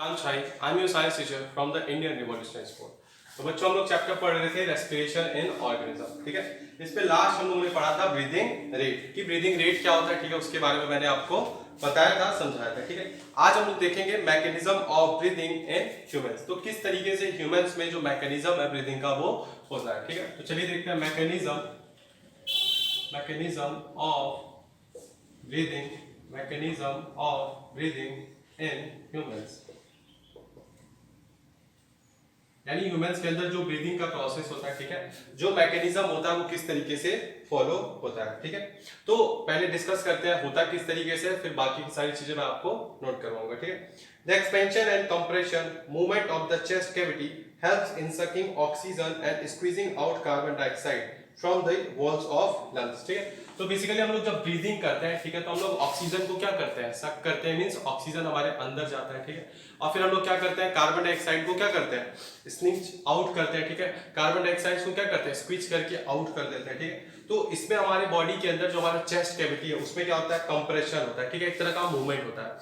Hi, I'm your science teacher from the Indian Revolutionary School. तो बच्चों हम लोग चैप्टर पढ़ रहे थे रेस्पिरेशन इन ऑर्गेनिज्म, ठीक है। इस पे लास्ट हम लोगों ने पढ़ा था ब्रीदिंग रेट कि ब्रीदिंग रेट क्या होता है, ठीक है। उसके बारे में मैंने आपको बताया था, समझाया था, ठीक है। आज हम लोग देखेंगे mechanism of breathing in humans. तो किस तरीके से ह्यूमंस में जो मैकेनिज्म है ब्रीदिंग का वो होता है, ठीक है। तो चलिए देखते हैं mechanism of breathing in humans. यानी ह्यूमंस के अंदर जो ब्रीदिंग का प्रोसेस होता है, ठीक है, जो मैकेनिज्म होता है वो किस तरीके से फॉलो होता है, ठीक है। तो पहले डिस्कस करते हैं होता किस तरीके से, फिर बाकी की सारी चीजें मैं आपको नोट करवाऊंगा, ठीक है। The expansion and compression movement of the chest cavity helps in sucking oxygen and squeezing out carbon dioxide from the walls of lungs, ठीक है। तो बेसिकली हम लोग जब ब्रीदिंग करते हैं, ठीक है, तो हम लोग ऑक्सीजन को क्या करते हैं, सक करते हैं, मींस ऑक्सीजन हमारे अंदर जाता है, ठीक है। और फिर हम लोग क्या करते हैं, कार्बन डाइऑक्साइड को क्या करते हैं, स्निच आउट करते हैं, ठीक है। कार्बन डाइऑक्साइड को क्या करते हैं, स्क्वीज करके आउट कर देते हैं, ठीक है। तो इसमें हमारे बॉडी के अंदर जो हमारा चेस्ट कैविटी है उसमें क्या होता है, कंप्रेशन होता है, ठीक है, एक तरह का मूवमेंट होता है।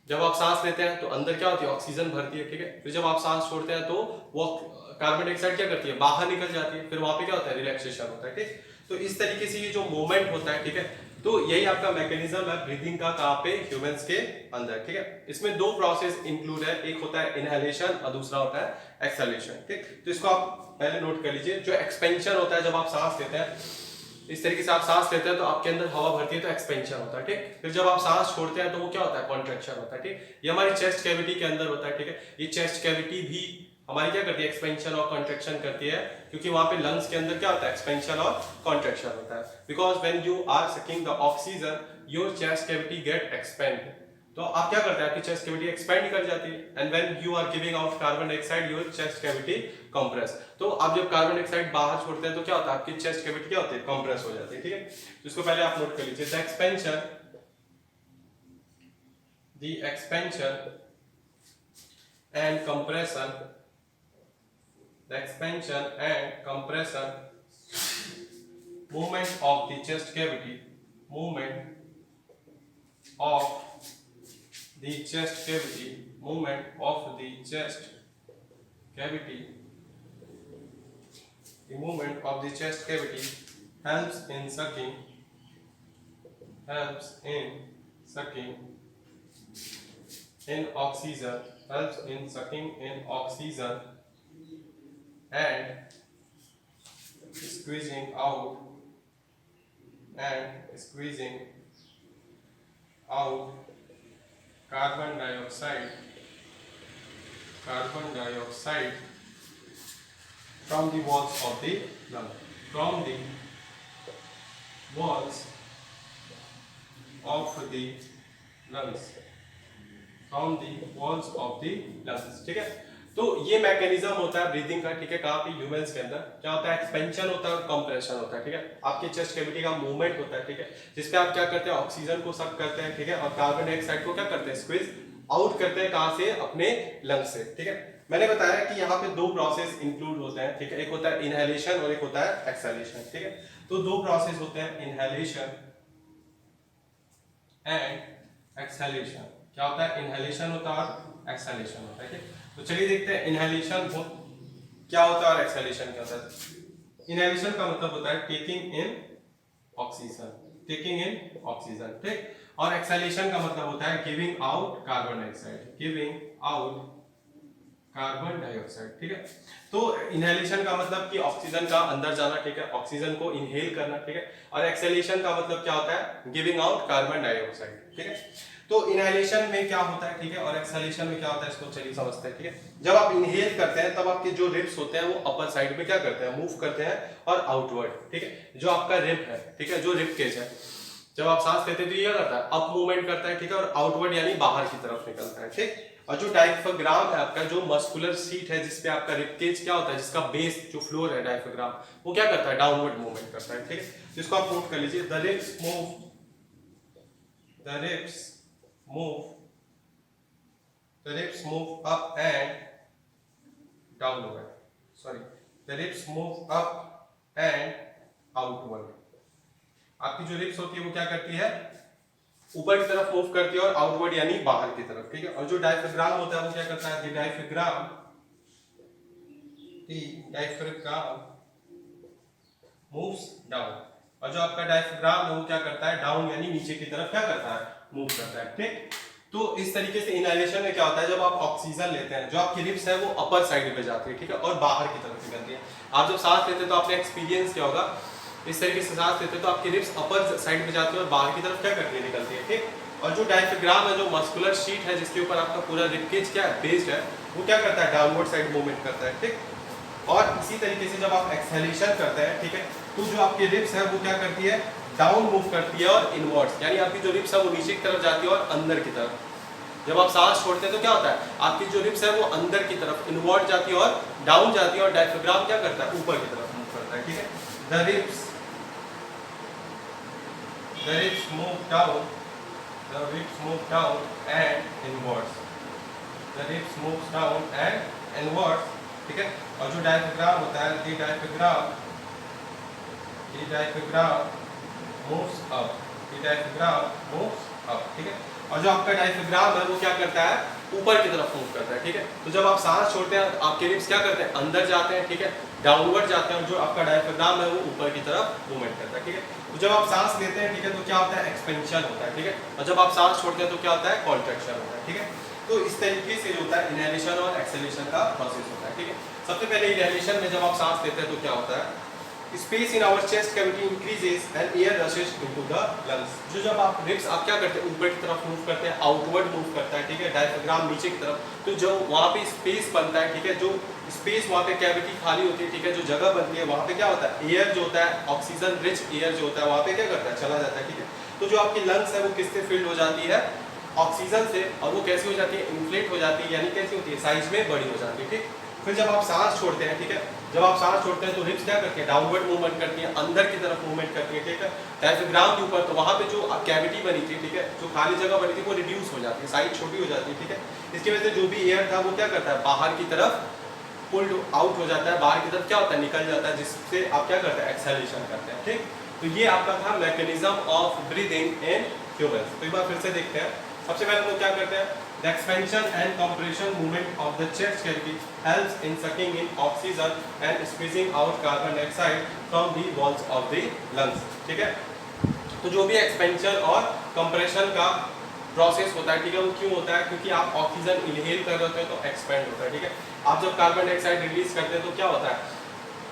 जब आप सांस लेते हैं तो अंदर क्या होती है, ऑक्सीजन भरती है, ठीक है। फिर जब आप सांस छोड़ते हैं तो वो कार्बन डाइऑक्साइड क्या करती है, बाहर निकल जाती है। फिर वहां पे क्या होता है, रिलैक्सेशन होता है, ठीक। तो इस तरीके से ये जो मूवमेंट होता है, ठीक है, तो यही आपका मैकेनिज्म है ब्रीदिंग का, कहां पे, ह्यूमंस के अंदर, ठीक है। इसमें दो प्रोसेस इंक्लूड है, एक होता है इनहेलेशन और दूसरा होता है एक्सहेलेशन, ठीक। तो इसको आप पहले नोट कर लीजिए। जो एक्सपेंशन होता है, जब आप सांस लेते हैं, इस तरीके से आप सांस लेते हैं तो आपके अंदर हवा भरती है, तो एक्सपेंशन होता है, ठीक। फिर जब आप सांस छोड़ते हैं तो वो क्या होता है, कॉन्ट्रैक्शन होता है, ठीक। ये हमारी चेस्ट कैविटी के अंदर होता है, ठीक है। ये चेस्ट कैविटी भी हमारी क्या करती है, एक्सपेंशन और कॉन्ट्रैक्शन करती है, क्योंकि वहां पे लंग्स के अंदर क्या होता है, एक्सपेंशन और कॉन्ट्रैक्शन होता है। Because when you are sucking the oxygen your chest cavity get expand. तो आप क्या करते हैं, आपकी चेस्ट कैविटी एक्सपेंड कर जाती है। And when you are giving out carbon dioxide your chest cavity compress. तो आप जब कार्बन डाइऑक्साइड बाहर छोड़ते हैं तो क्या होता है, आपकी चेस्ट कैविटी क्या होती है, कंप्रेस हो जाती है, ठीक है। तो इसको पहले आप नोट कर लीजिए। The expansion and compression, the expansion and compression movement of the chest cavity, movement of the chest cavity, movement of the chest cavity, the movement of the chest cavity helps in sucking in oxygen, helps in sucking in oxygen and squeezing out carbon dioxide from the walls of the lung, from the walls of the lungs, ठीक है। तो ये mechanism होता है breathing का, ठीक है, कहाँ पे, ह्यूमंस के अंदर। क्या होता है, एक्सपेंशन होता है और कंप्रेशन होता है, ठीक है। आपके चेस्ट कैविटी का मूवमेंट होता है, ठीक है, जिसपे आप क्या करते हैं, ऑक्सीजन को सक करते हैं, ठीक है, और कार्बन डाइऑक्साइड को क्या करते हैं, स्क्वीज आउट करते हैं, कहाँ से, अपने लंग्स से, ठीक है। मैंने बताया कि यहाँ पे दो प्रोसेस इंक्लूड होते हैं, ठीक है, एक होता है इनहेलेशन और एक होता है एक्सहेलेशन, ठीक है। तो दो प्रोसेस होते हैं, इनहेलेशन एंड एक्सहेलेशन। क्या होता है, इनहेलेशन होता है और एक्सहेलेशन होता है, ठीक। तो चलिए देखते हैं इनहेलेशन क्या होता है और एक्सहेलेशन क्या होता है। इनहेलेशन का मतलब होता है टेकिंग इन ऑक्सीजन, ठीक। और एक्सहेलेशन का मतलब होता है गिविंग आउट कार्बन डाइऑक्साइड, ठीक है। तो इनहेलेशन का मतलब कि ऑक्सीजन का अंदर जाना, ठीक है, ऑक्सीजन को इनहेल करना, ठीक है। और एक्सहेलेशन का मतलब क्या होता है, गिविंग आउट कार्बन डाइऑक्साइड, ठीक है। तो इनहेलेशन में क्या होता है, ठीक है, और एक्सहेलेशन में क्या होता है, इसको चलिए समझते हैं, ठीक है। जब आप इनहेल करते हैं तब आपके जो रिब्स होते हैं वो अपर साइड में क्या करते हैं, मूव करते हैं और आउटवर्ड, ठीक है। जो आपका रिब है, ठीक है, जो रिब केज है, जब आप सांस लेते हैं तो ये क्या करता है, अप मूवमेंट करता है, ठीक है, और आउटवर्ड यानी बाहर की तरफ निकलता है, ठीक। और जो डायफ्राम है आपका, जो मस्कुलर सीट है जिसपे आपका रिब केज क्या होता है, जिसका बेस जो फ्लोर है डायफ्राम, वो क्या करता है, डाउनवर्ड मूवमेंट करता है, ठीक है। जिसको आप नोट कर लीजिए। The ribs move up and downward. Sorry, the ribs move up and outward. आपकी जो रिब्स होती है वो क्या करती है, ऊपर की तरफ मूव करती है और आउटवर्ड यानी बाहर की तरफ, ठीक है। और जो डायफ्राम होता है वो क्या करता है, डायफ्राम मूव्स डाउन। और जो आपका डायफ्राम है वो क्या करता है, डाउन यानी नीचे की तरफ क्या करता है, मूव करता है, ठीक। तो इस तरीके से इनहेलेशन में क्या होता है, जब आप ऑक्सीजन लेते हैं जो आपकी लिप्स है वो अपर साइड पे जाती है, ठीक है, और बाहर की तरफ निकलती है। आप जब सांस लेते हैं तो आपने एक्सपीरियंस क्या होगा, इस तरीके से सांस लेते हैं तो आपकी लिप्स अपर साइड पे जाती है और बाहर की तरफ क्या करती है, निकलती है, ठीक। और जो डायफ्राम है, जो मस्कुलर शीट है जिसके ऊपर आपका पूरा रिबकेज क्या है, बेस्ड है, वो क्या करता है, डाउनवर्ड साइड मूवमेंट करता है, ठीक। और इसी तरीके से जब आप एक्सहेलेशन करते हैं, ठीक है, तो जो आपकी लिप्स है वो क्या करती है, डाउन मूव करती है और इनवर्ड्स, यानी आपकी जो लिप्स है वो नीचे की तरफ जाती है और अंदर की तरफ। जब आप सांस छोड़ते हैं तो क्या होता है, आपकी जो लिप्स है वो अंदर की तरफ इनवर्ड जाती है और डाउन जाती है, और डायफ्राम क्या करता है, ऊपर की तरफ मूव करता है, ठीक है। The lips move down, the lips move down and inwards, the lips moves down and inwards, ठीक है। और जो डायफ्राम होता है, the diaphragm moves up, the diaphragm moves up, ठीक है। और जो आपका डायफ्राम है वो क्या करता है, ऊपर की तरफ मूव करता है, ठीक है। तो जब आप सांस छोड़ते हैं आपके लिप्स क्या करते हैं, अंदर जाते हैं, ठीक है, डाउनवर्ड जाते हैं, और जो आपका डायफ्राम है वो ऊपर की तरफ मूवमेंट करता है, ठीक है। तो जब आप सांस लेते हैं, ठीक है, तो क्या होता है, एक्सपेंशन होता है, ठीक है। और जब आप सांस छोड़ते हैं तो क्या होता है, कॉन्ट्रैक्शन होता है, ठीक है। तो इस तरीके से जो होता है इनहेलेशन और एक्सहेलेशन का प्रोसेस होता है, ठीक है। सबसे पहले इनहेलेशन में जब आप सांस लेते हैं तो क्या होता है, space in our chest cavity increases and air rushes into the lungs. जो जब आप रिब्स आप क्या करते हैं, ऊपर की तरफ मूव करते हैं, आउटवर्ड मूव करता है, ठीक है, डायफ्राम नीचे की तरफ, तो जो वहाँ पे स्पेस बनता है, ठीक है, जो स्पेस वहाँ पे कैविटी खाली होती है, ठीक है, जो जगह बनती है वहाँ पे क्या होता है, एयर जो होता है, ऑक्सीजन रिच एयर जो होता है वहाँ पे क्या करता है, चला जाता है, ठीक है। तो जो आपकी लंग्स है वो किससे फिल्ड हो जाती है, ऑक्सीजन से, और वो कैसी हो जाती है, इन्फ्लेट हो जाती है, यानी कैसी होती है, साइज में बड़ी हो जाती है, ठीक। फिर जब आप सांस छोड़ते हैं, ठीक है, जब आप सांस छोड़ते हैं तो हिप्स क्या करती है, डाउनवर्ड मूवमेंट करती है, अंदर की तरफ मूवमेंट करती है, ठीक है, डायफ्राम के ऊपर, तो वहाँ पे जो कैविटी बनी थी, ठीक है, जो खाली जगह बनी थी वो रिड्यूस हो जाती है, साइज छोटी हो जाती है, ठीक है। इसकी वजह से जो भी एयर था वो क्या करता है, बाहर की तरफ पुल्ड आउट हो जाता है, बाहर की तरफ क्या होता है, निकल जाता है, जिससे आप क्या करते हैं, एक्सहेलेशन करते हैं, ठीक। तो ये आपका था mechanism of breathing in humans. तो एक बार फिर से देखते हैं। सबसे पहले हम लोग क्या करते हैं, the expansion and compression movement of the chest cavity helps in sucking in oxygen and squeezing out carbon dioxide from the walls of the lungs, ठीक है। तो जो भी एक्सपेंशन और कंप्रेशन का प्रोसेस होता है, ठीक है, वो क्यों होता है, क्योंकि आप ऑक्सीजन इनहेल कर रहे होते हैं तो एक्सपेंड होता है, ठीक है। आप जब कार्बन डाइऑक्साइड रिलीज करते हैं तो क्या होता है,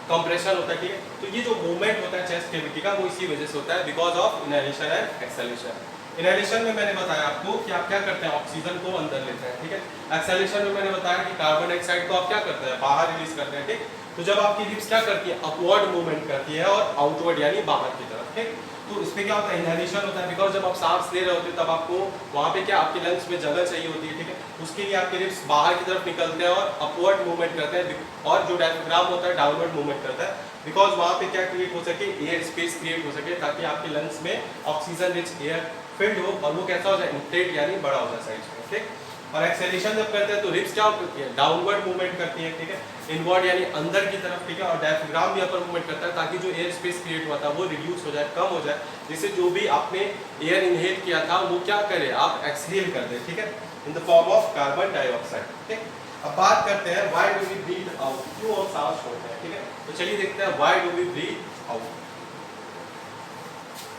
कंप्रेशन होता है, ठीक है। तो ये जो मूवमेंट होता है चेस्ट कैविटी का वो इसी वजह से होता है, because of inhalation and exhalation. Inhalation में मैंने बताया आपको कि आप क्या करते हैं, ऑक्सीजन को अंदर लेते हैं, ठीक है। एक्सहेलेशन में मैंने बताया कि कार्बन डाइऑक्साइड को आप क्या करते हैं, बाहर रिलीज करते हैं, ठीक। तो जब आपकी लिप्स क्या करती है, अपवर्ड मूवमेंट करती है और आउटवर्ड यानी बाहर की तरफ, ठीक। तो इसमें क्या होता है, इनहेलेशन होता है, बिकॉज जब आप सांस ले रहे होते हैं तब आपको वहाँ पे क्या आपके लंग्स में जगह चाहिए होती है, ठीक है। उसके लिए आपके लिप्स बाहर की तरफ निकलते हैं और अपवर्ड मूवमेंट करते हैं, और जो डायफ्राम होता है डाउनवर्ड मूवमेंट करता है, बिकॉज वहाँ पे क्या क्रिएट हो सके, एयर स्पेस क्रिएट हो सके, ताकि आपके लंग्स में ऑक्सीजन रिच एयर फिल्ड हो और वो कैसा हो जाए, इन्फ्लेट यानी बड़ा हो जाए साइज में, ठीक। और एक्सेलेरेशन जब करते हैं तो रिब्स क्या होती है, डाउनवर्ड मूवमेंट करती है, ठीक है, इनवर्ड यानी अंदर की तरफ, ठीक है। और डायफ्राम भी अपर मूवमेंट करता है ताकि जो एयर स्पेस क्रिएट हुआ था वो रिड्यूस हो जाए, कम हो जाए, जिससे जो भी आपने एयर इनहेल किया था वो क्या करे, आप एक्सहेल कर दे, ठीक है, in the form of carbon dioxide, ठीक। अब बात करते हैं why do we breathe out, क्यों हम सांस छोड़ते हैं, ठीक है। तो चलिए देखते हैं why do we breathe out,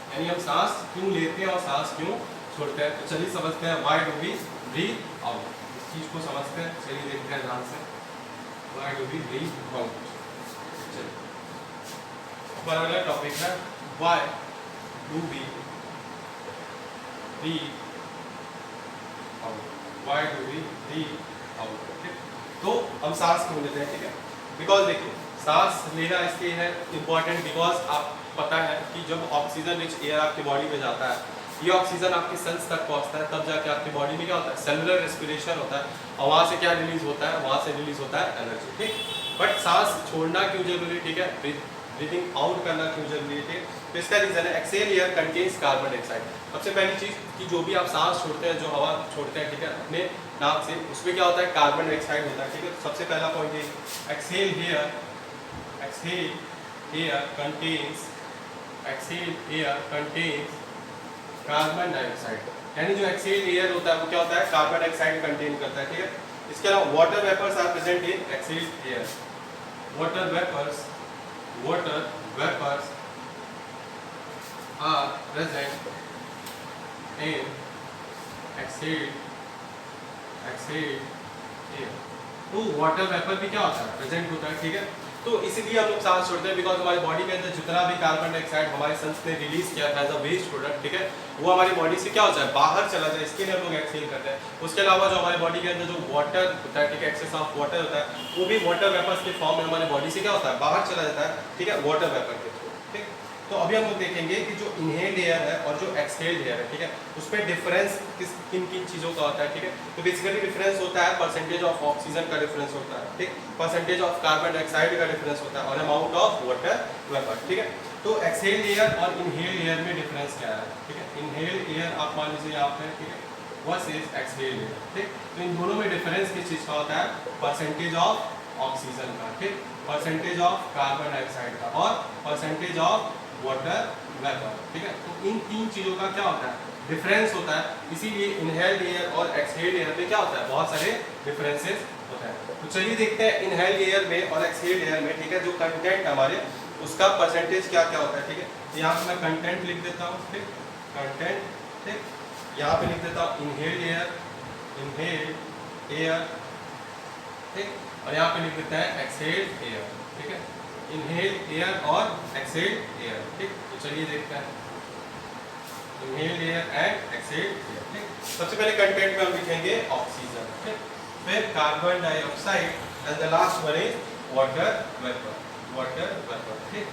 यानी हम सांस क्यों लेते हैं और सांस क्यों छोड़ते हैं। तो चलिए समझते हैं why do we breathe out, इस चीज को समझते हैं। चलिए देखते हैं ध्यान से, why do we breathe out. चलिए ऊपर वाला टॉपिक है why do we breathe out, why do we breathe out, ठीक। तो हम सांस क्यों लेते हैं, ठीक है, बिकॉज देखिए सांस लेना इसलिए है इम्पॉर्टेंट, बिकॉज आप पता है कि जब ऑक्सीजन रिच एयर आपकी बॉडी में जाता है, ये ऑक्सीजन आपके सेल्स तक पहुंचता है, तब जाके आपकी बॉडी में क्या होता है, सेलुलर रेस्पिरेशन होता है, और वहाँ से क्या रिलीज होता है, वहाँ से रिलीज होता है एनर्जी, ठीक। बट सांस छोड़ना क्यों जरूरी, ठीक है, ब्रीथिंग आउट करना क्यों जरूरी है, तो इसका रीजन है exhale air contains carbon dioxide. सबसे पहली चीज कि जो भी आप सांस छोड़ते हैं, जो हवा छोड़ते हैं, ठीक है, अपने नाक से, उसमें क्या होता है, कार्बन डाइऑक्साइड होता है, ठीक है। तो सबसे पहला पॉइंट है exhale air contains, exhale air contains carbon dioxide, यानी जो एक्सेल एयर होता है वो क्या होता है, कार्बन डाइऑक्साइड कंटेन करता है, ठीक है। इसके अलावा water vapours are present in exhale air, water vapours are present in exhale air. तो वाटर वेपर भी क्या होता है, प्रेजेंट होता है, ठीक है। तो इसीलिए हम लोग सांस छोड़ते हैं, बिकॉज हमारी बॉडी के अंदर जितना भी कार्बन डाइऑक्साइड हमारे सन्स ने रिलीज किया था एज अ वेस्ट प्रोडक्ट, ठीक है, वो हमारी बॉडी से क्या होता है, बाहर चला जाए, इसके लिए हम लोग एक्सहेल करते हैं। उसके अलावा जो हमारी बॉडी के अंदर जो वाटर होता है, ठीक है, एक्सेस ऑफ वाटर होता है, वो भी वाटर वेपर्स के फॉर्म में हमारी बॉडी से क्या होता है, बाहर चला जाता है, ठीक है, वाटर वेपर के थ्रू, ठीक। तो अभी हम लोग देखेंगे कि जो इनहेल्ड एयर है और जो एक्सहेल्ड एयर है, ठीक है, उसमें डिफरेंस किन किन चीज़ों का होता है, ठीक है। तो बेसिकली डिफरेंस होता है परसेंटेज ऑफ ऑक्सीजन का डिफरेंस होता है, ठीक, परसेंटेज ऑफ कार्बन डाइऑक्साइड का डिफरेंस होता है और अमाउंट ऑफ वाटर वेपर, ठीक है। तो एक्सहेल्ड एयर और इनहेल्ड एयर में डिफरेंस क्या है, ठीक है। इनहेल्ड एयर आप मान लीजिए यहाँ पे, ठीक है, वर्सेस एक्सहेल्ड एयर, ठीक। तो इन दोनों में डिफरेंस किस चीज़ का होता है, परसेंटेज ऑफ ऑक्सीजन का, ठीक, परसेंटेज ऑफ कार्बन डाइऑक्साइड का और परसेंटेज ऑफ वाटर वेपर, ठीक है। तो इन तीन चीजों का क्या होता है, डिफरेंस होता है। इसीलिए इनहेल्ड एयर और एक्सहेल्ड एयर में क्या होता है, बहुत सारे डिफरेंसेस होता है। तो चलिए देखते हैं इनहेल्ड एयर में और एक्सहेल्ड एयर में, ठीक है, जो कंटेंट हमारे उसका परसेंटेज क्या क्या होता है, ठीक है। यहाँ पे मैं कंटेंट लिख देता हूँ, ठीक, कंटेंट, ठीक, यहाँ पे लिख देता हूँ इनहेल्ड एयर, ठीक, और यहाँ पे लिख देता है एक्सहेल्ड एयर, ठीक है, इनहेल्ड एयर और एक्सहेल्ड एयर, ठीक। तो चलिए देखते हैं inhaled air and exhaled air, ठीक। सबसे पहले कंटेंट में हम लिखेंगे ऑक्सीजन, ठीक, फिर carbon dioxide and the last one is water vapour, ठीक।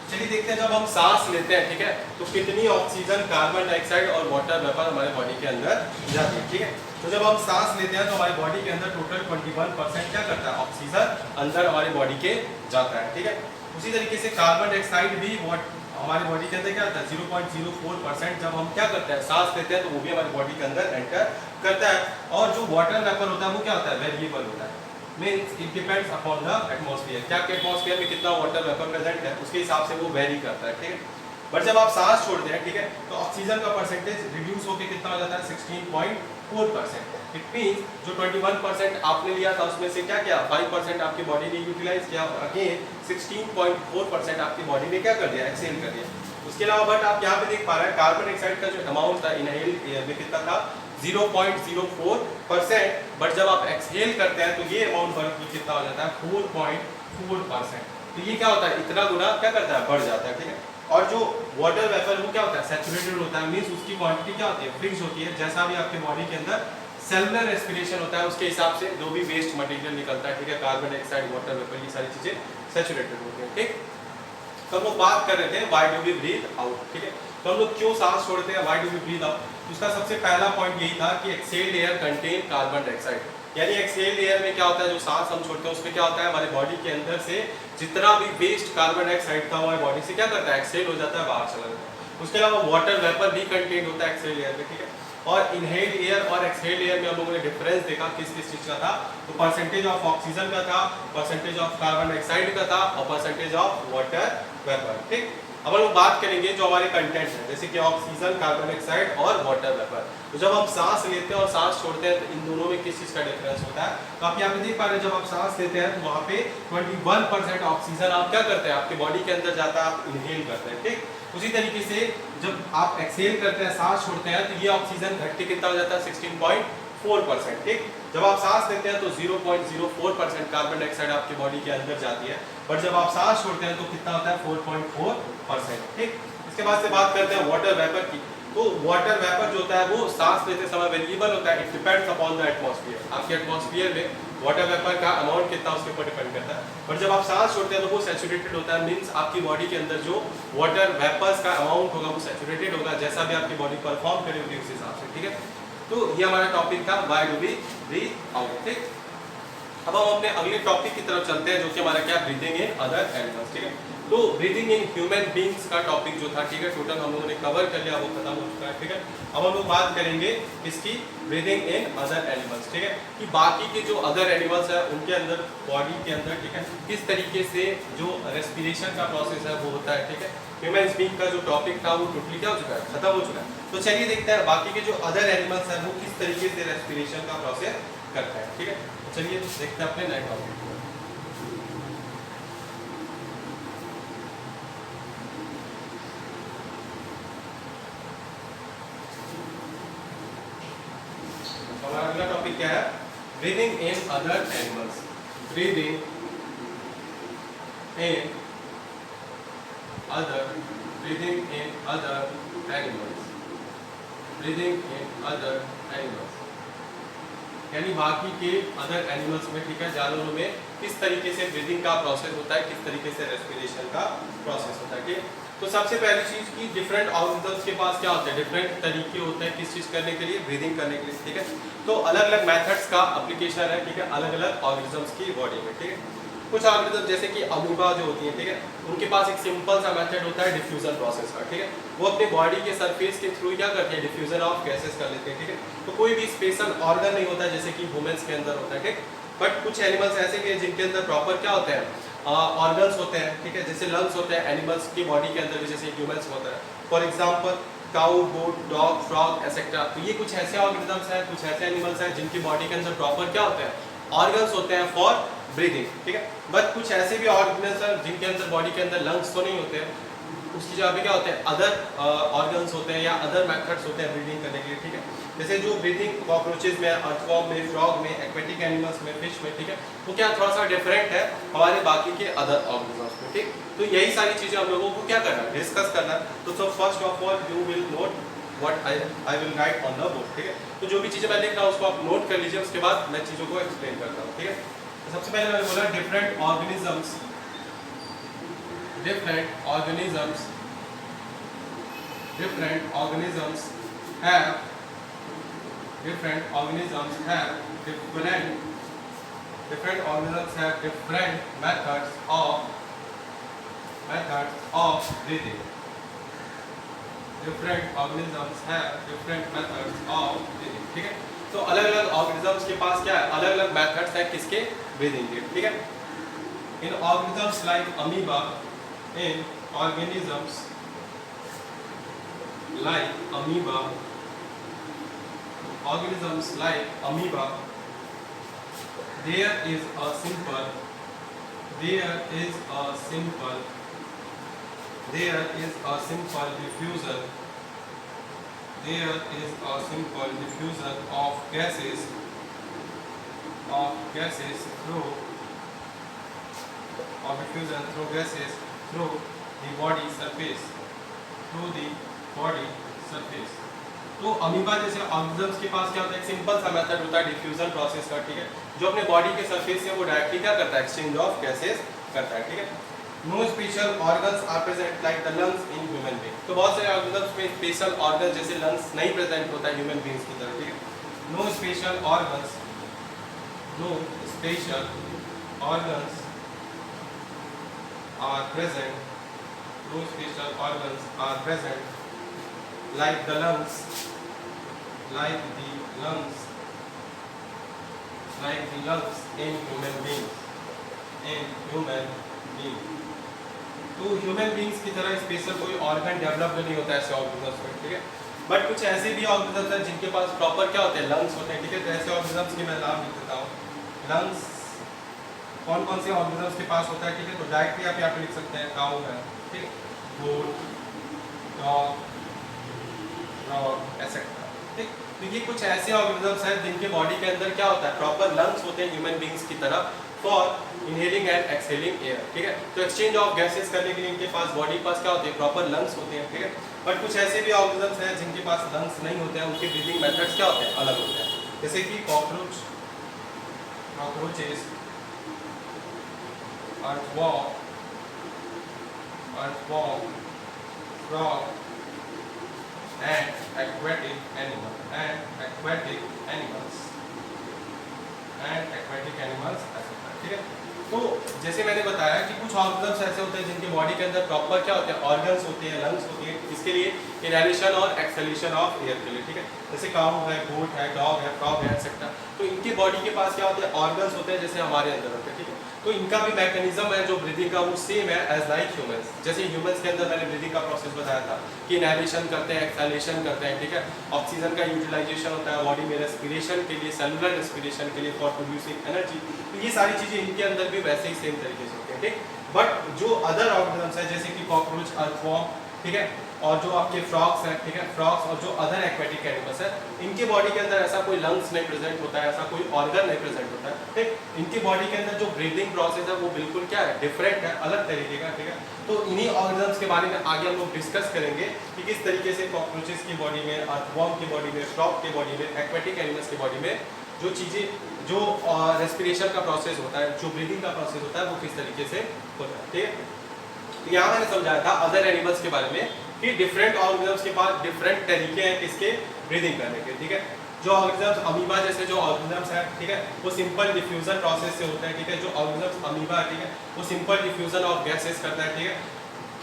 चलिए देखते हैं जब हम सांस लेते हैं, ठीक है, तो कितनी ऑक्सीजन, कार्बन डाइऑक्साइड और वाटर वेपर हमारे बॉडी के अंदर जाती है, ठीक है। तो जब हम सांस लेते हैं तो हमारी बॉडी के अंदर टोटल 21% क्या करता है, ऑक्सीजन अंदर हमारी बॉडी के जाता है, ठीक है। उसी तरीके से कार्बन डाइऑक्साइड भी हमारी बॉडी के अंदर क्या होता है, 0.04% जब हम क्या करते हैं, सांस लेते हैं, तो वो भी हमारी बॉडी के अंदर एंटर करता है। और जो वाटर वेपर होता है वो क्या होता है, वेरिएबल होता है, means it depends upon the atmosphere, क्या आपके एटमॉस्फेयर में कितना वाटर वेपर प्रेजेंट है उसके हिसाब से वो वेरी करता है, ठीक है। बट जब आप सांस छोड़ते हैं, ठीक है, तो ऑक्सीजन का परसेंटेज रिड्यूस होकर कितना हो जाता है, 16.4%। इट मीन्स जो 21% आपने लिया था उसमें से क्या किया, 5% आपकी बॉडी ने यूटिलाइज किया और अगेन 16.4% आपकी बॉडी ने क्या कर दिया, एक्सहेल कर दिया। उसके अलावा बट आप यहाँ पे देख पा रहे हैं कार्बन डाइऑक्साइड का जो अमाउंट था इनहेल्ड एयर में कितना था, 0.04%, बट जब आप एक्सहेल करते हैं तो ये अमाउंट बढ़ कितना हो जाता है, 4.4%। तो ये क्या होता है, इतना गुना क्या करता है, बढ़ जाता है, ठीक है। और जो वाटर वेपर वो क्या होता है, सैचुरेटेड होता है, मींस उसकी क्वांटिटी क्या होती है, फिक्स होती है। जैसा भी आपके बॉडी के अंदर सेलुलर रेस्पिरेशन होता है उसके हिसाब से जो भी वेस्ट मटेरियल निकलता है, ठीक है, कार्बन डाइऑक्साइड, वाटर वेपर, ये सारी चीजें सैचुरेटेड होती हैं, ठीक। तो हम लोग बात कर रहे थे why do we breathe out, ठीक है। तो हम लोग क्यों सांस छोड़ते हैं, why do we breathe out, उसका सबसे पहला पॉइंट यही था कि exhaled air contain carbon dioxide, यानी एक्सहेल्ड एयर में क्या होता है, जो सांस हम छोड़ते हैं उसमें क्या होता है, हमारे बॉडी के अंदर से जितना भी वेस्ट कार्बन डाइऑक्साइड था हमारी बॉडी से क्या करता है, एक्सहेल हो जाता है, बाहर चला जाता है। उसके अलावा वाटर वेपर भी कंटेन होता है एक्सहेल्ड एयर में, ठीक है। और इनहेल्ड एयर और एक्सहेल्ड एयर में हम लोगों ने डिफरेंस देखा किस किस चीज का था, तो परसेंटेज ऑफ ऑक्सीजन का था, परसेंटेज ऑफ कार्बन डाइऑक्साइड का था और परसेंटेज ऑफ वाटर वेपर, ठीक। अब हम लोग बात करेंगे जो हमारे कंटेंट है, जैसे कि ऑक्सीजन, कार्बन डाइऑक्साइड और वाटर वेपर। तो जब हम सांस लेते हैं और सांस छोड़ते हैं तो इन दोनों में किस चीज का डिफरेंस होता है, तो आप यहाँ पे देख पा रहे हैं जब आप सांस लेते हैं तो वहाँ पे 21% ऑक्सीजन आप क्या करते हैं, आपके बॉडी के अंदर जाता है, आप इनहेल करते हैं, ठीक। उसी तरीके से जब आप एक्सहेल करते हैं, सांस छोड़ते हैं, तो ये ऑक्सीजन घट के कितना हो जाता है, 16.4%, ठीक। जब आप सांस लेते हैं तो 0.04% कार्बन डाइऑक्साइड आपके बॉडी के अंदर जाती है, बट जब आप सांस छोड़ते हैं तो कितना होता है, 4.4%, ठीक। इसके बाद से बात करते हैं वाटर वेपर की। तो वाटर वेपर जो होता है वो सांस लेते समय वेरिएबल होता है, it depends upon the atmosphere, आपके एटमॉस्फेयर में वाटर वेपर का अमाउंट कितना उसके ऊपर डिपेंड करता है। बट जब आप सांस छोड़ते हैं तो वो सैचुरेटेड होता है, मींस आपकी बॉडी के अंदर जो वाटर वेपर्स का अमाउंट होगा वो सैचुरेटेड होगा, जैसा भी आपकी बॉडी परफॉर्म करे होगी उस हिसाब से, ठीक है। तो ये हमारा टॉपिक था why do we breathe out, ठीक। अब हम अपने अगले टॉपिक की तरफ चलते हैं, जो कि हमारा क्या, ब्रीदिंग इन अदर एनिमल्स। ठीक है, तो ब्रीदिंग इन ह्यूमन बींग्स का टॉपिक जो था, ठीक है, टोटल हम लोगों ने कवर कर लिया, वो खत्म हो चुका है। ठीक है, अब हम लोग बात करेंगे किसकी, ब्रीदिंग इन अदर एनिमल्स। ठीक है, कि बाकी के जो अदर एनिमल्स है उनके अंदर, बॉडी के अंदर, ठीक है, किस तरीके से जो रेस्पिरेशन का प्रोसेस है वो होता है। ठीक है, ह्यूमन बींग का जो टॉपिक था वो टोटली क्या हो चुका है, खत्म हो चुका है। तो चलिए देखते हैं बाकी के जो अदर एनिमल्स हैं वो किस तरीके से रेस्पिरेशन का प्रोसेस करते हैं। ठीक है, तो चलिए देखते हैं अपने नए टॉपिक को। हमारा अगला टॉपिक क्या है, breathing in other animals. Breathing in other, breathing in other animals, breathing in other animals, यानी बाकी के अदर एनिमल्स में, ठीक है, जानवरों में किस तरीके से ब्रीदिंग का प्रोसेस होता है, किस तरीके से रेस्पिरेशन का प्रोसेस होता है। ठीक है, तो सबसे पहली चीज की डिफरेंट ऑर्गेनिजम्स के पास क्या होता है, डिफरेंट तरीके होते हैं किस चीज करने के लिए, ब्रीदिंग करने के लिए। ठीक है, तो अलग अलग मेथड्स का एप्लीकेशन है। ठीक है, अलग अलग ऑर्गेनिजम्स की बॉडी में। ठीक है, कुछ ऑर्गेनिज्म जैसे कि अमीबा जो होती है, ठीक है, उनके पास एक सिंपल सा मेथड होता है डिफ्यूजन प्रोसेस का। ठीक है, वो अपने बॉडी के सरफेस के थ्रू क्या करते हैं, डिफ्यूजन ऑफ गैसेस कर लेते हैं। ठीक है, तो कोई भी स्पेशल ऑर्गन नहीं होता जैसे कि ह्यूमंस के अंदर होता है। ठीक, बट कुछ एनिमल्स ऐसे भी हैं जिनके अंदर प्रॉपर क्या होते हैं, ऑर्गन्स होते हैं। ठीक है, जैसे लंग्स होते हैं एनिमल्स की बॉडी के अंदर, जैसे ह्यूमंस होता है। For example cow, goat, dog, frog etcetera. तो ये कुछ ऐसे ऑर्गेनिजम्स हैं, कुछ ऐसे एनिमल्स हैं जिनकी बॉडी के अंदर प्रॉपर क्या होते हैं, ऑर्गन्स होते हैं फॉर ब्रीदिंग। ठीक है, बट कुछ ऐसे भी ऑर्गेनिजम्स हैं जिनके अंदर, बॉडी के अंदर लंग्स तो नहीं होते हैं, उसकी जगह पे क्या होते हैं, अदर ऑर्गन्स होते हैं या अदर मेथड्स होते हैं ब्रीदिंग करने के लिए। ठीक है, जैसे जो ब्रीदिंग कॉकरोचेज में, अर्थवॉर्म में, फ्रॉग में, एक्वेटिक एनिमल्स में, फिश में, ठीक है, वो क्या थोड़ा सा डिफरेंट है हमारे बाकी के अदर ऑर्गेनिजम्स में। ठीक, तो यही सारी चीजें हम लोगों को क्या करना है, डिस्कस करना है। तो first of all you will note what I will write on the book. ठीक है, तो जो भी चीजें मैं लिख रहा हूँ उसको आप नोट कर लीजिए, उसके बाद मैं चीजों को एक्सप्लेन करता हूँ। ठीक है, तो सबसे पहले मैंने बोला different organisms, different organisms have different organisms have different organisms have different methods of breathing. Different organisms have different methods of breathing. ठीक है, तो अलग अलग ऑर्गेनिजम्स के पास क्या है, अलग अलग मेथड्स है किसके, ब्रीदिंग के। ठीक है, in organisms like amoeba, in organisms like amoeba, there is a simple diffusion of gases through the body surface. तो अमीबा जैसे ऑर्गेनिजम्स के पास क्या होता है, एक सिंपल सा मेथड होता है डिफ्यूजन प्रोसेस का। ठीक है, जो अपने बॉडी के सरफेस से वो डायरेक्टली क्या करता है, एक्सचेंज ऑफ गैसेस करता है। ठीक है, no special organs are present like the lungs in human being. तो बहुत सारे ऑर्गेनिजम्स में स्पेशल ऑर्गन जैसे लंग्स नहीं प्रेजेंट होता है ह्यूमन बीइंग्स की तरह। ठीक है, no special organs are present like the lungs in human beings. तो ह्यूमन बीइंग्स की तरह स्पेशल कोई ऑर्गन डेवलप नहीं होता है ऐसे ऑर्गेनिजम्स में। ठीक है, बट कुछ ऐसे भी ऑर्गेनिजम्स हैं जिनके पास प्रॉपर क्या होते हैं, लंग्स होते हैं। ठीक है, तो ऐसे ऑर्गेनिजम्स के मैं नाम लिख देता हूँ। लंग्स कौन कौन से ऑर्गेनिजम्स के पास होता है, ठीक है, तो डायरेक्टली आप यहाँ पे लिख सकते हैं, काऊ है, ठीक, गोट, डॉग, फ्रॉग एसेट्रा। ठीक, तो ये कुछ ऐसे ऑर्गेनिजम्स हैं जिनके बॉडी के अंदर क्या होता है, प्रॉपर लंग्स होते हैं ह्यूमन बीइंग्स की तरह for inhaling and exhaling air. ठीक है, तो एक्सचेंज ऑफ गैसेस करने के लिए इनके पास बॉडी पास क्या होते हैं, प्रॉपर लंग्स होते हैं। ठीक है, बट कुछ ऐसे भी ऑर्गेनिजम्स हैं जिनके पास लंग्स नहीं होते हैं, उनके ब्रीदिंग मेथड्स क्या होते हैं, अलग होते हैं। जैसे कि cockroaches, earthworm, frog, and aquatic animals, ठीक है। तो जैसे मैंने बताया कि कुछ ऑर्गन्स ऐसे होते हैं जिनके बॉडी के अंदर प्रॉपर क्या होते हैं, ऑर्गन्स होते हैं, लंग्स होती है, इसके लिए इनहेलेशन और एक्सहेलेशन ऑफ एयर के लिए, ठीक है। जैसे काऊ है, गोट है, डॉग है, फ्रॉग है, एक्सेट्रा। तो इनके बॉडी के पास क्या होते हैं, ऑर्गन्स होते हैं जैसे हमारे अंदर होते हैं, ठीक है। तो इनका भी मैकेनिज्म है जो ब्रीदिंग का वो सेम है एज लाइक ह्यूमंस। जैसे ह्यूमंस के अंदर मैंने ब्रीदिंग का प्रोसेस बताया था कि इनहेलेशन करते हैं, एक्सहेलेशन करते हैं, ठीक है। ऑक्सीजन का यूटिलाइजेशन होता है बॉडी में रेस्पिरेशन के लिए, सेलुलर रेस्पिरेशन के लिए, फॉर प्रोड्यूसिंग एनर्जी। तो ये सारी चीजें इनके अंदर भी वैसे ही सेम तरीके से होती है, ठीक। बट जो अदर ऑर्गन्स है जैसे कि कॉकरोच, अर्थवॉर्म, ठीक है, और जो आपके फ्रॉग्स हैं, ठीक है, फ्रॉग्स और जो अदर एक्वेटिक एनिमल्स है, इनके बॉडी के अंदर ऐसा कोई लंग्स नहीं प्रेजेंट होता है, ऐसा कोई ऑर्गन नहीं प्रेजेंट होता है, ठीक। इनकी बॉडी के अंदर जो ब्रीदिंग प्रोसेस है वो बिल्कुल क्या है, डिफरेंट है, अलग तरीके का, ठीक है। तो इन्हीं ऑर्गन्स के बारे में आगे हम लोग डिस्कस करेंगे कि किस तरीके से कॉकरोचेस की बॉडी में, अर्थवॉर्म की बॉडी में, फ्रॉग की बॉडी में, एक्वेटिक एनिमल्स की बॉडी में जो चीज़ें, जो रेस्पिरेशन का प्रोसेस होता है, जो ब्रीदिंग का प्रोसेस होता है वो किस तरीके से होता है, ठीक है। तो यहाँ मैंने समझाया था अदर एनिमल्स के बारे में कि डिफरेंट ऑर्गेनिजम्स के पास डिफरेंट तरीके हैं किसके, ब्रीदिंग करने के, ठीक है। जो ऑर्गेनिजम्स अमीबा जैसे जो ऑर्गेनिजम्स है, ठीक है, वो सिंपल डिफ्यूजन प्रोसेस से होता है, ठीक है। जो ऑर्गेनिजम्स अमीबा है, ठीक है, वो सिंपल डिफ्यूजन ऑफ गैसेस करता है, ठीक है,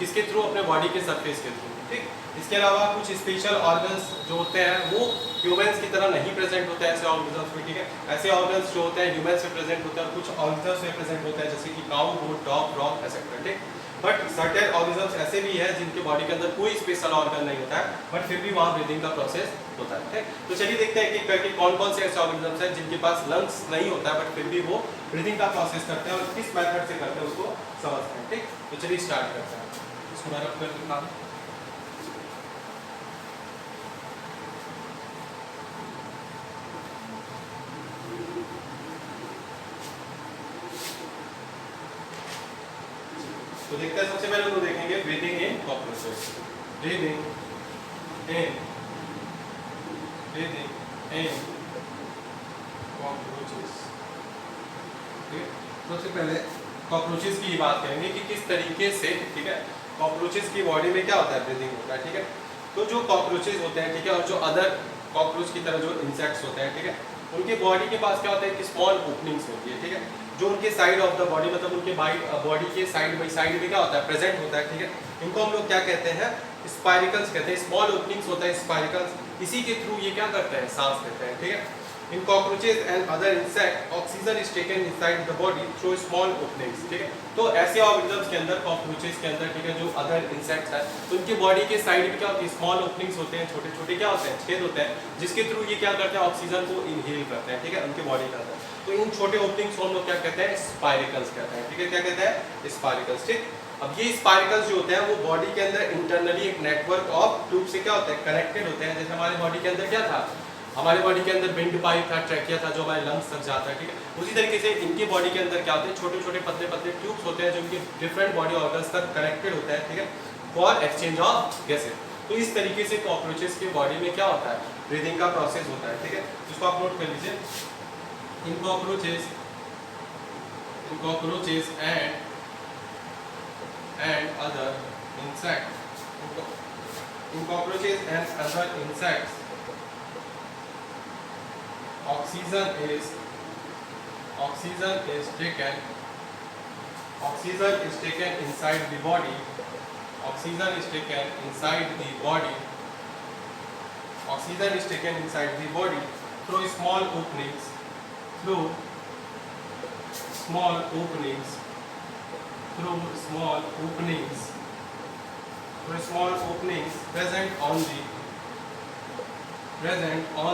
किसके थ्रू, अपने बॉडी के सरफेस के थ्रू, ठीक। इसके अलावा कुछ स्पेशल ऑर्गन्स जो होते हैं वो ह्यूमंस की तरह नहीं प्रेजेंट होते हैं ऐसे ऑर्गेनिजम्स में, ठीक है। ऐसे ऑर्गन्स जो होते हैं ह्यूमंस में प्रेजेंट होते हैं, कुछ ऑर्गेनिजम्स में प्रेजेंट होते हैं जैसे कि काऊ, गोट, डॉग, फ्रॉग, एक्सेट्रा, ठीक। बट सर्टेन ऑर्गेनिजम्स ऐसे भी हैं जिनके बॉडी के अंदर कोई स्पेशल ऑर्गन नहीं होता है, बट फिर भी वहाँ ब्रीदिंग का प्रोसेस होता है, ठीक। तो चलिए देखते हैं कि करके कौन कौन से ऐसे ऑर्गेनिजम्स हैं जिनके पास लंग्स नहीं होता है बट फिर भी वो ब्रीदिंग का प्रोसेस करते हैं और किस मेथड से करते हैं उसको समझते हैं, ठीक। तो चलिए स्टार्ट करते हैं। इसको मैं रख कर दिखा दूं। तो देखते हैं, सबसे पहले तो देखेंगे breathing in cockroaches. Breathing in cockroaches, ठीक है। सबसे पहले कॉकरोचेस की बात करेंगे कि किस तरीके से, ठीक है, कॉकरोचेस की बॉडी में क्या होता है, ब्रीदिंग होता है, ठीक है। तो जो कॉकरोचेस होते हैं, ठीक है, और जो अदर कॉकरोच की तरह जो इंसेक्ट्स होते हैं, ठीक है, उनके बॉडी के पास क्या होता है कि स्मॉल ओपनिंग्स होती है, ठीक है, जो उनके साइड ऑफ द बॉडी, मतलब उनके बॉडी के साइड बाई साइड में क्या होता है, प्रेजेंट होता है, ठीक है। इनको हम लोग क्या कहते हैं, स्पाइरिकल्स कहते हैं। स्मॉल ओपनिंग्स होता है स्पाइरिकल्स, इसी के थ्रू ये क्या करते हैं, सांस लेते हैं, ठीक है। In cockroaches and other insects, oxygen is taken inside the body through small openings, ठीक है। तो ऐसे ऑर्गेनिजम्स के अंदर, कॉकरोचेस के अंदर, ठीक है, जो अदर इंसेक्ट्स हैं, तो उनके बॉडी के साइड में क्या होती है, स्मॉल ओपनिंग्स होते हैं, छोटे छोटे क्या होते हैं, छेद होते हैं, जिसके थ्रू ये क्या करते हैं, ऑक्सीजन को इनहेल करते हैं, ठीक है, उनके बॉडी के अंदर। तो इन छोटे ओपनिंग्स को हम लोग क्या कहते हैं, स्पाइरिकल्स कहते हैं, ठीक है। क्या कहते हैं, स्पाइरिकल्स, ठीक। अब ये स्पाइरिकल्स जो होते हैं वो बॉडी के अंदर इंटरनली एक नेटवर्क ऑफ ट्यूब से क्या होते हैं, कनेक्टेड होते हैं। जैसे हमारे बॉडी के अंदर क्या था, हमारे बॉडी के अंदर विंड पाइप था, ट्रैकिया था, जो हमारे लंग्स तक जाता है, ठीक है। उसी तरीके से इनकी बॉडी के अंदर क्या होते हैं, छोटे छोटे पतले पतले ट्यूब्स होते हैं जो इनके डिफरेंट बॉडी ऑर्गन्स तक कनेक्टेड होते हैं, ठीक है, फॉर एक्सचेंज ऑफ गैसेस। तो इस तरीके से कॉकरोचेस की बॉडी में क्या होता है, ब्रीदिंग का प्रोसेस होता है, ठीक है। इसको आप नोट कर लीजिए। इन cockroaches and other insects, in cockroaches and other insects, oxygen is taken inside the body. Oxygen is taken inside the body. Oxygen is taken inside the body through small openings. Through small openings present on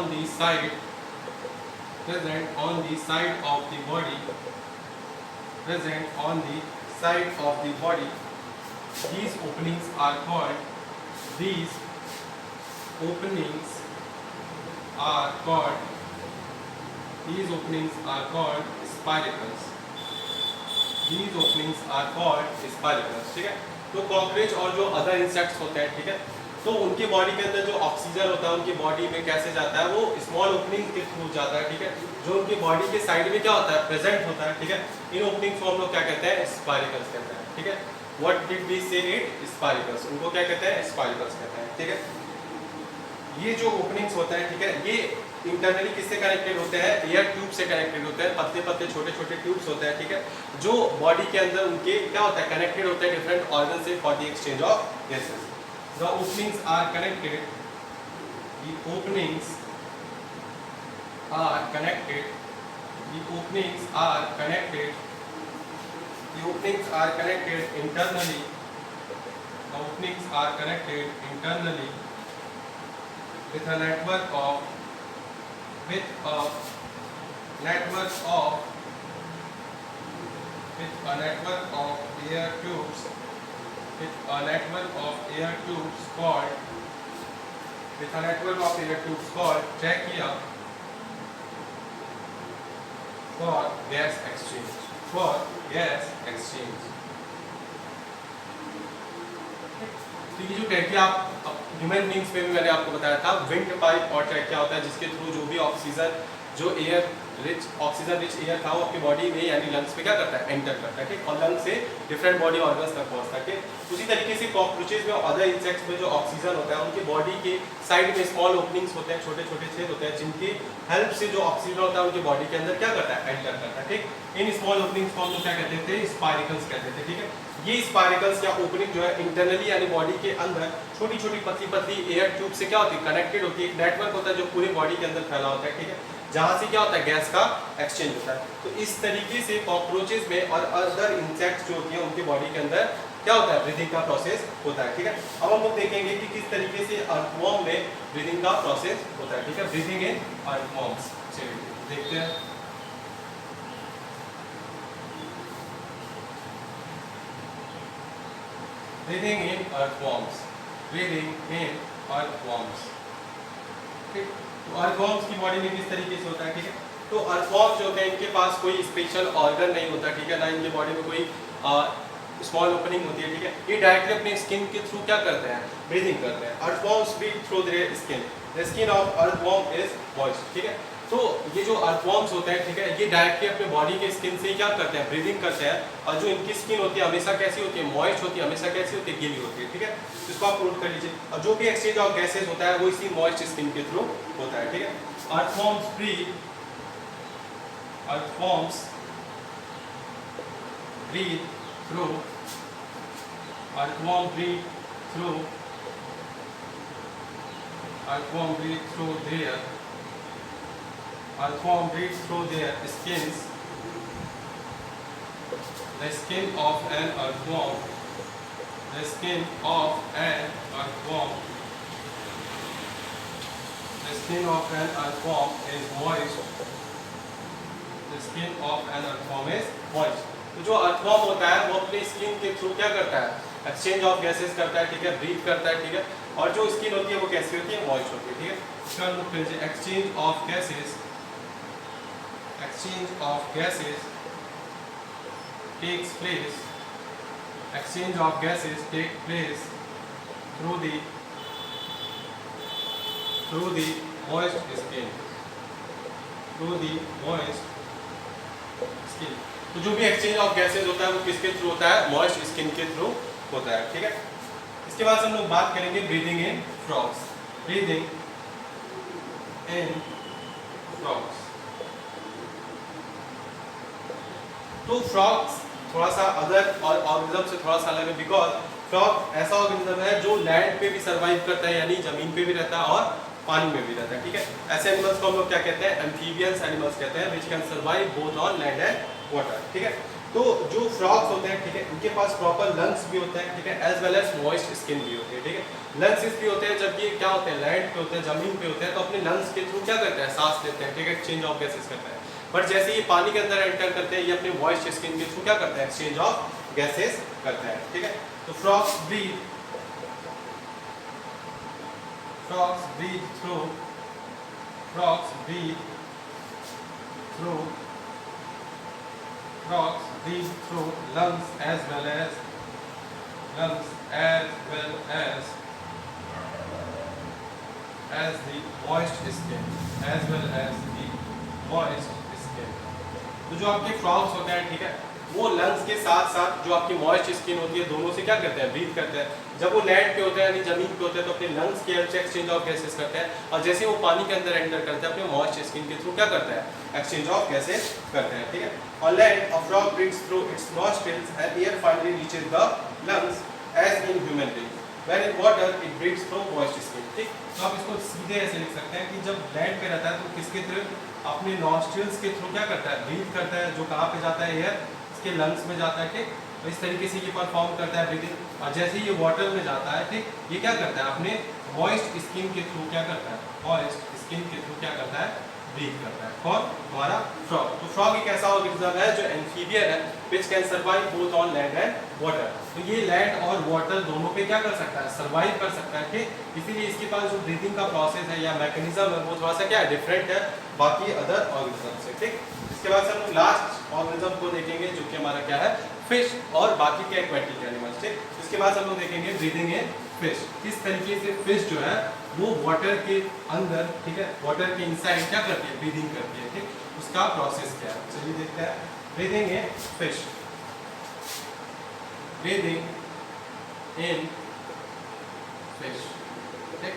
the side of the body. These openings are called spiracles. ठीक है। तो cockroach और जो other insects होते हैं, ठीक है, तो उनके बॉडी के अंदर जो ऑक्सीजन होता है उनकी बॉडी में कैसे जाता है, वो स्मॉल ओपनिंग के थ्रू जाता है, ठीक है, जो उनकी बॉडी के साइड में क्या होता है, प्रेजेंट होता है, ठीक है। इन ओपनिंग्स को हम लोग क्या कहते हैं, स्पाइरिकल्स कहते हैं, ठीक है। व्हाट डिड वी से इट, स्पाइरिकल्स, उनको क्या कहते हैं, स्पाइरिकल्स कहते हैं, ठीक है। ये जो ओपनिंग्स होता है, ठीक है, ये इंटरनली किससे कनेक्टेड होते हैं, एयर ट्यूब से कनेक्टेड होते हैं, पतले पतले छोटे छोटे ट्यूब्स होते हैं, ठीक है, जो बॉडी के अंदर उनके क्या होता है, कनेक्टेड होते हैं डिफरेंट ऑर्गन से for the exchange of gases. The openings are connected, the openings are connected, the openings are connected, the openings are connected internally, the openings are connected internally with a network of with a network of air tubes, with a network of air tubes called, with a network of air tubes called trachea for gas exchange, for gas exchange। तो ये जो trachea human beings में भी मैंने आपको बताया था, wind pipe और ट्रैकिया होता है जिसके थ्रू जो भी ऑक्सीजन, जो air rich oxygen rich air था वो आपकी बॉडी में यानी लंग्स में क्या करता है, एंटर करता है, ठीक, और लंग्स से डिफरेंट बॉडी ऑर्गन्स तक पहुंचता है, ठीक। उसी तरीके से कॉकरोचेज में और अदर इंसेक्ट्स में जो ऑक्सीजन होता है उनकी बॉडी के साइड में स्मॉल ओपनिंग्स होते हैं, छोटे छोटे छेद होते हैं, जिनकी हेल्प से जो ऑक्सीजन होता है उनकी बॉडी के अंदर क्या करता है, एंटर करता है, ठीक। इन स्मॉल ओपनिंग्स को हम लोग क्या कहते थे, स्पाइरिकल्स कहते थे, ठीक है। ये स्पाइरिकल्स या ओपनिंग जो है इंटरनली यानी बॉडी के अंदर छोटी छोटी पतली पतली एयर ट्यूब से क्या होती है, कनेक्टेड होती है, एक नेटवर्क होता है जो पूरे बॉडी के अंदर फैला होता है, ठीक है, जहां से क्या होता है, गैस का एक्सचेंज होता है। तो इस तरीके से कॉकरोचेज में और अदर इंसेक्ट्स जो होती है उनकी बॉडी के अंदर क्या होता है, ब्रीदिंग का प्रोसेस होता है, ठीक है। अब हम लोग देखेंगे कि किस तरीके से अर्थवॉर्म में ब्रीदिंग का प्रोसेस होता है, ठीक है, ब्रीदिंग इन अर्थवॉर्म्स। चलिए देखते हैं। Breathing in earthworms, breathing in earthworms, ठीक। तो अर्थवॉर्म्स की बॉडी में किस तरीके से होता है, ठीक है। तो अर्थवॉर्म्स जो होते हैं इनके पास कोई स्पेशल ऑर्गन नहीं होता, ठीक है, ना इनकी बॉडी में कोई स्मॉल ओपनिंग होती है, ठीक है। ये डायरेक्टली अपने स्किन के थ्रू क्या करते हैं, ब्रीदिंग करते हैं। Earthworms breathe through their skin, the skin of earthworm is moist, ठीक है। तो ये जो अर्थवॉर्म्स होते हैं, ठीक है, ये डायरेक्टली अपने बॉडी के स्किन से क्या करते हैं, ब्रीदिंग करते हैं, और जो इनकी स्किन होती है हमेशा कैसी होती है, मॉइस्ट होती है, हमेशा कैसी होती है, गीली होती है, ठीक है। इसको आप नोट कर लीजिए। और जो भी एक्सचेंज ऑफ गैसेस होता है वो इसी मॉइस्ट स्किन के थ्रू होता है, ठीक है। Earthworms breathe, earthworms breathe through, earthworm breathe through, earthworm breathe through their, earthworm breathe through their skins, the skin of an earthworm, the skin of an earthworm, the skin of an earthworm is moist, the skin of an earthworm is moist। तो जो earthworm होता है वो अपने skin के through क्या करता है, एक्सचेंज ऑफ गैसेस करता है, ठीक है, ब्रीथ करता है, ठीक है, और जो स्किन होती है वो कैसी होती है, मॉइस्ट होती है, ठीक है। इसका हम लोग करेंगे exchange of gases, exchange of gases takes place, exchange of gases take place through the moist skin, through the moist skin. तो जो भी एक्सचेंज ऑफ गैसेस होता है वो किसके थ्रू होता है, मॉइस्ट स्किन के थ्रू होता है, ठीक है। इसके बाद हम लोग बात करेंगे breathing in frogs, breathing in frogs. तो फ्रॉग्स थोड़ा सा अदर और ऑर्गेनिज्म से थोड़ा सा अलग है, बिकॉज फ्रॉग ऐसा ऑर्गेनिज्म है जो लैंड पे भी सर्वाइव करता है, यानी जमीन पे भी रहता है और पानी में भी रहता है, ठीक है। ऐसे एनिमल्स को हम लोग क्या कहते हैं, एम्फीबियंस एनिमल्स कहते हैं, which can survive both on land and water, ठीक है। तो जो फ्रॉग्स होते हैं, ठीक है, इनके पास प्रॉपर लंग्स भी होते हैं, ठीक है, as well as moist skin भी होती है, ठीक है। लंग्स इसलिए होते हैं जब ये क्या होते हैं, लैंड पे होते हैं, जमीन पे होते हैं, तो अपने लंग्स के थ्रू क्या करते हैं, सांस लेते हैं, ठीक है, एक्सचेंज ऑफ गैसेस करते हैं। बट जैसे ये पानी के अंदर एंटर करते हैं ये अपने मॉइस्ट स्किन के थ्रू क्या करते हैं, एक्सचेंज ऑफ गैसेस करते हैं, ठीक है। तो frogs breathe through, frogs breathe through lungs as well as the moist skin, as well as the moist skin। तो जो आपके फ्रॉग्स होते हैं, ठीक है, वो लंग्स के साथ साथ जो आपकी मॉइस्ट स्किन होती है दोनों से क्या करते हैं, ब्रीथ करते हैं। जब वो लैंड पे होते हैं यानी जमीन पे होते हैं तो अपने लंग्स के हेल्प से एक्सचेंज ऑफ गैसेस करते हैं, और जैसे वो पानी के अंदर एंटर करते हैं अपने मॉइस्ट स्किन के थ्रू क्या करता है, एक्सचेंज ऑफ गैसेस करते हैं, ठीक है। On land a frog breathes through its nostrils and air finally reaches the lungs as in human being, when in water it breathes through moist skin, ठीक। तो आप इसको सीधे ऐसे लिख सकते हैं कि जब लैंड पे रहता है तो किसके थ्रू, अपने नॉस्ट्रिल्स के थ्रू क्या करता है, ब्रीथ करता है, जो कहाँ पे जाता है, एयर इसके लंग्स में जाता है, ठीक। तो इस तरीके से ये परफॉर्म करता है ब्रीदिंग, और जैसे ही ये वाटर में जाता है, ठीक, ये क्या करता है, अपने मॉइस्ट स्किन के थ्रू क्या करता है, मॉइस्ट स्किन के थ्रू क्या करता है, ब्रीथ करता है। कौन, हमारा फ्रॉग। तो फ्रॉग एक ऐसा ऑर्गेनिज्म है जो एम्फीबियन है, which can survive both on land and water. तो ये लैंड और वाटर दोनों पे क्या कर सकता है, सर्वाइव कर सकता है, ठीक। इसीलिए इसके पास जो ब्रीदिंग का प्रोसेस है या मैकेनिज्म है वो थोड़ा सा क्या है, डिफरेंट है बाकी अदर ऑर्गेनिज्म से, ठीक। इसके बाद से हम लास्ट ऑर्गेनिज्म को देखेंगे जो कि हमारा क्या है, फिश और बाकी के एक्वेटिक एनिमल्स, ठीक। इसके बाद हम लोग देखेंगे ब्रीदिंग इन फिश, किस तरीके से फिश जो है वो वाटर के अंदर, ठीक है, वाटर के इनसाइड क्या करती है, ब्रीदिंग करती है, ठीक। उसका प्रोसेस क्या है, चलिए देखते हैं। Breathing in fish, breathing in fish, ठीक।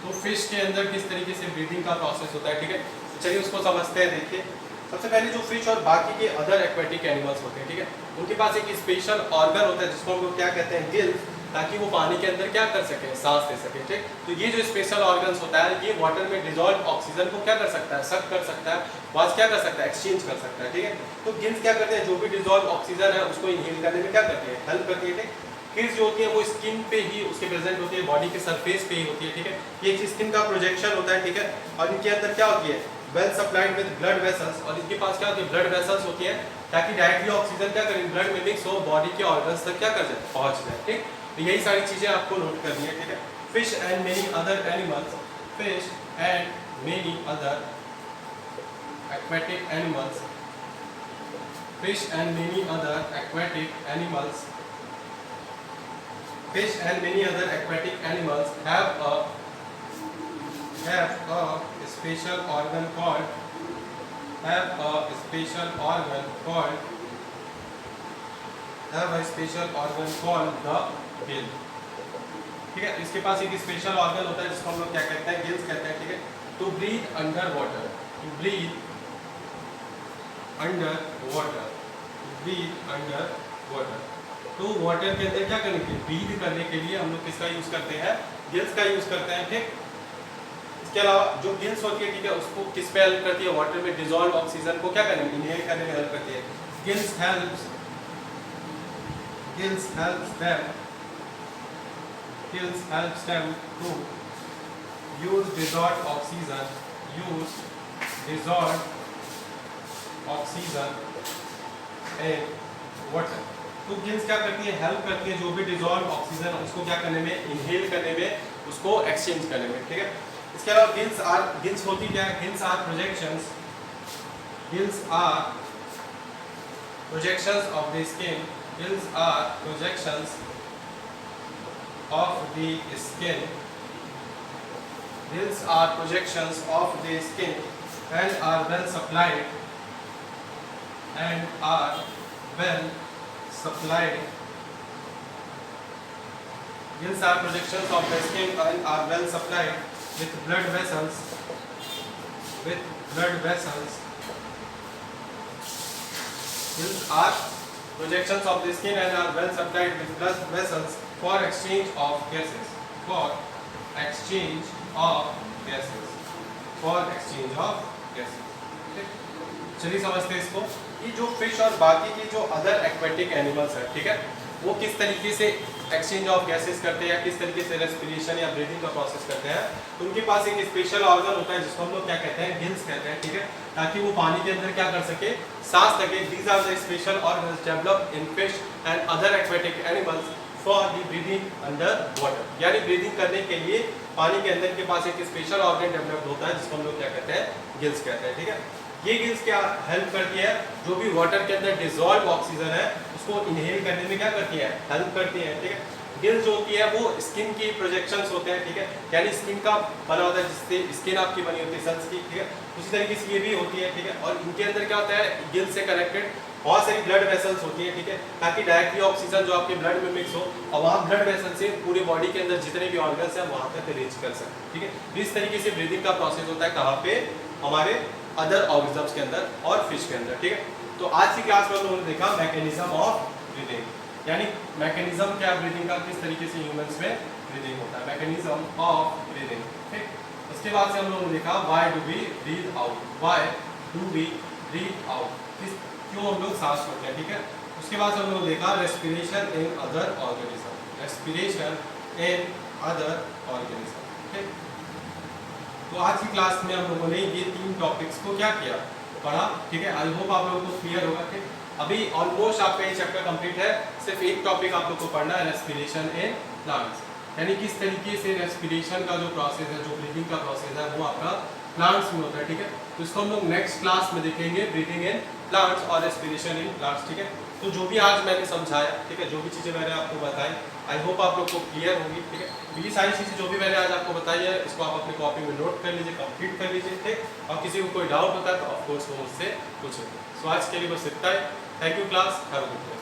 तो फिश के अंदर किस तरीके से ब्रीदिंग का प्रोसेस होता है, ठीक है। चलिए उसको समझते हैं। देखिए सबसे पहले जो फिश और बाकी के अदर एक्वेटिक एनिमल्स होते हैं, ठीक है, उनके पास एक स्पेशल ऑर्गन होता है जिसको हम लोग क्या कहते हैं, गिल्स, ताकि वो पानी के अंदर क्या कर सके, सांस ले सके, ठीक। तो ये जो स्पेशल ऑर्गन्स होता है ये वाटर में डिजॉल्व ऑक्सीजन को क्या कर सकता है, सक कर सकता है, वहाँ क्या कर सकता है, एक्सचेंज कर सकता है, ठीक है। तो गिल्स क्या करते हैं, जो भी डिजॉल्व ऑक्सीजन है उसको इनहेल करने में क्या करती है, हेल्प करती है, ठीक। गिल्स जो होती है वो स्किन पे ही उसके प्रेजेंट होती है, बॉडी के सरफेस पे ही होती है, ठीक है। ये एक स्किन का प्रोजेक्शन होता है, ठीक है। और इनके अंदर क्या होती है, well supplied with blood vessels, और इनके पास क्या होती है, ब्लड वेसल्स होती है, ताकि डायरेक्टली ऑक्सीजन क्या करें, ब्लड में मिक्स हो, बॉडी के ऑर्गन्स तक क्या कर जाए, पहुंच जाए, ठीक। तो यही सारी चीजें आपको नोट करनी है, ठीक है। Fish and many other animals, fish and many other aquatic animals, fish and many other aquatic animals, fish and many other aquatic animals have a special organ called have a special organ called the gill, ठीक है। इसके पास एक special organ होता है जिसको हम लोग क्या कहते हैं, गिल्स कहते हैं, ठीक है। To breathe under water, to breathe under water, breathe under water. तो वाटर के अंदर क्या करने के लिए, ब्रीथ करने के लिए हम लोग किसका यूज करते हैं, गिल्स का यूज करते हैं, ठीक। इसके अलावा जो गिल्स होती है, ठीक है, उसको किस पे हेल्प करती है, वाटर में डिसॉल्व ऑक्सीजन को क्या करने में, इनहेल करने में हेल्प करती है। Gills helps them to use dissolved oxygen in water। तो गिल्स क्या करती है, हेल्प करती है जो भी डिसॉल्व ऑक्सीजन उसको क्या करने में, इनहेल करने में, उसको एक्सचेंज करने में, ठीक है। इसके अलावा गिल्स होती क्या है, gills are projections of the skin, gills are projections of the skin, gills are projections of the skin and are well supplied gills are projections of the skin and are well supplied with blood vessels gills are projections of the skin and are well supplied with blood vessels for exchange of gases, चलिए समझते हैं इसको कि जो fish और बाकी की जो अदर एक्वेटिक एनिमल्स है, ठीक है, वो किस तरीके से एक्सचेंज ऑफ गैसेस करते हैं या किस तरीके से रेस्पिरेशन या ब्रीदिंग का प्रोसेस करते हैं। तो उनके पास एक स्पेशल ऑर्गन होता है जिसको हम लोग क्या कहते हैं, गिल्स कहते हैं, ठीक है, ताकि वो पानी के अंदर क्या कर सके, सांस सके। These are the special organs developed in fish and other aquatic animals for the breathing under water, यानी ब्रीदिंग करने के लिए पानी के अंदर के पास एक स्पेशल ऑर्गन डेवलप्ड होता है जिसको हम लोग क्या कहते हैं, गिल्स कहते हैं, ठीक है। ये गिल्स क्या हेल्प करती है, जो भी वाटर के अंदर डिसॉल्व ऑक्सीजन है उसको इनहेल करने में क्या करती है, हेल्प करती है, ठीक है। गिल जो होती है वो स्किन की प्रोजेक्शंस होते हैं, ठीक है, यानी स्किन का बना होता है जिससे स्किन आपकी बनी होती है सेल्स की, ठीक है, उसी तरीके से ये भी होती है, ठीक है, और इनके अंदर क्या होता है गिल से कनेक्टेड बहुत सारी ब्लड वेसल्स होती है, ठीक है, ताकि डायरेक्टली ऑक्सीजन जो आपके ब्लड में मिक्स हो और वहाँ ब्लड वेसल से पूरे बॉडी के अंदर जितने भी ऑर्गन्स हैं वहाँ तक रीच कर सके, ठीक है। तो इस तरीके से ब्रीदिंग का प्रोसेस होता है कहाँ पे, हमारे अदर ऑर्गेनिजम्स के अंदर और फिश के अंदर, ठीक है। तो आज की क्लास में हम लोगों ने देखा मैकेनिज्म ऑफ ब्रीदिंग, यानी मैकेनिज्म क्या ब्रीदिंग का, किस तरीके से ह्यूमंस में ब्रीदिंग होता है, मैकेनिज्म ऑफ ब्रीदिंग, ठीक। उसके बाद से हम लोगों ने देखा why do we breathe out, why do we breathe out, क्यों हम लोग सांस छोड़ते हैं, ठीक है। उसके बाद हम लोगों ने देखा respiration in other organism, respiration in other organism, ठीक। तो आज की क्लास में हम लोगों ने ये 3 टॉपिक्स को क्या किया, पढ़ा, ठीक है। आई होप आप लोगों को क्लियर होगा, ठीक। अभी ऑलमोस्ट आपका ये चैप्टर कंप्लीट है, सिर्फ एक टॉपिक आप लोग को पढ़ना है, रेस्पिरेशन इन प्लांट्स, यानी किस तरीके से रेस्पिरेशन का जो प्रोसेस है, जो ब्रीथिंग का प्रोसेस है वो आपका प्लांट्स में होता है, ठीक है। तो इसको हम लोग नेक्स्ट क्लास में देखेंगे, ब्रीथिंग इन प्लांट्स और रेस्पिरेशन इन प्लांट्स, ठीक है। तो जो भी आज मैंने समझाया, ठीक है, जो भी चीज़ें मैंने आपको बताई, आई होप आप लोग को क्लियर होगी, ठीक है। तो ये सारी चीज़ें जो भी मैंने आज आपको बताई है इसको आप अपनी कॉपी में नोट कर लीजिए, कंप्लीट कर लीजिए, ठीक। और किसी को कोई डाउट होता है तो ऑफकोर्स वो मुझसे पूछेंगे। सो आज के लिए बस इतना ही। Thank you class, have a good day.